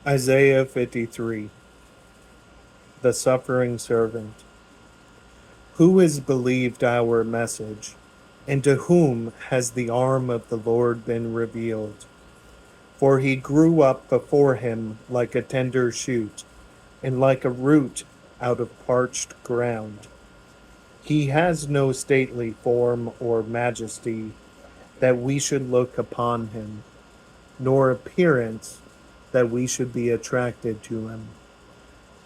Isaiah 53. The Suffering Servant. Who has believed our message, and to whom has the arm of the Lord been revealed? For he grew up before him like a tender shoot, and like a root out of parched ground. He has no stately form or majesty that we should look upon him, nor appearance that we should be attracted to him.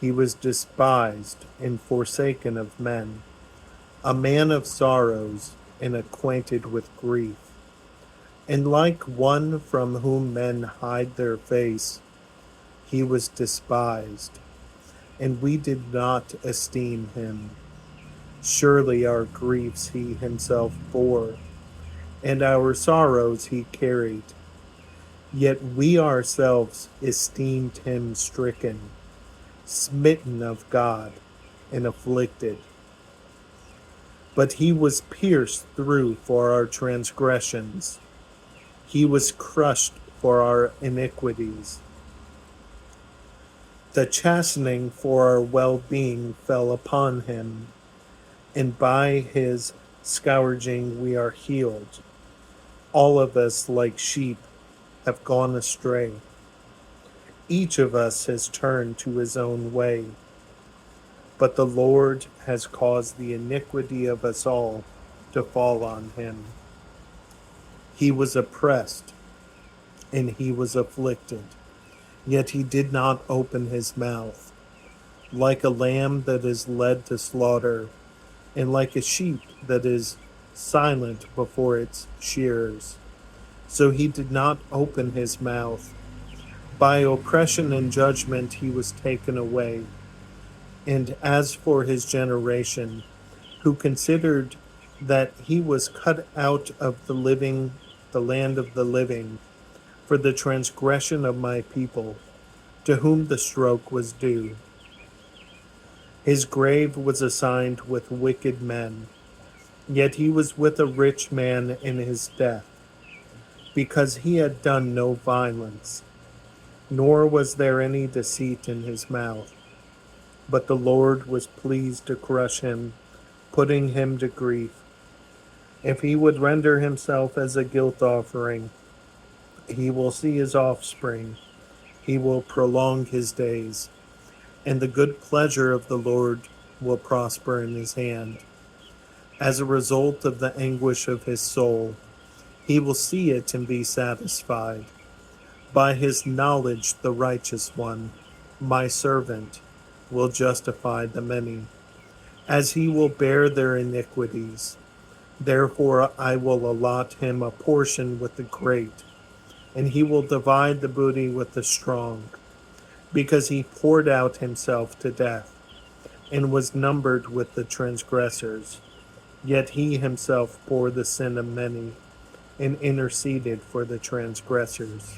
He was despised and forsaken of men, a man of sorrows and acquainted with grief. And like one from whom men hide their face, he was despised, and we did not esteem him. Surely our griefs he himself bore, and our sorrows he carried. Yet we ourselves esteemed him stricken, smitten of God, and afflicted. But he was pierced through for our transgressions, he was crushed for our iniquities. The chastening for our well being fell upon him, and by his scourging we are healed. All of us, like sheep, have gone astray. Each of us has turned to his own way, but the Lord has caused the iniquity of us all to fall on him. He was oppressed and he was afflicted, yet he did not open his mouth. Like a lamb that is led to slaughter, and like a sheep that is silent before its shearers, so he did not open his mouth. By oppression and judgment he was taken away. And as for his generation, who considered that he was cut out of the land of the living, for the transgression of my people, to whom the stroke was due. His grave was assigned with wicked men, yet he was with a rich man in his death, because he had done no violence, nor was there any deceit in his mouth. But the Lord was pleased to crush him, putting him to grief. If he would render himself as a guilt offering, he will see his offspring, he will prolong his days, and the good pleasure of the Lord will prosper in his hand. As a result of the anguish of his soul, he will see it and be satisfied. By his knowledge, the righteous one, my servant, will justify the many, as he will bear their iniquities. Therefore I will allot him a portion with the great, and he will divide the booty with the strong, because he poured out himself to death, and was numbered with the transgressors. Yet he himself bore the sin of many, and interceded for the transgressors.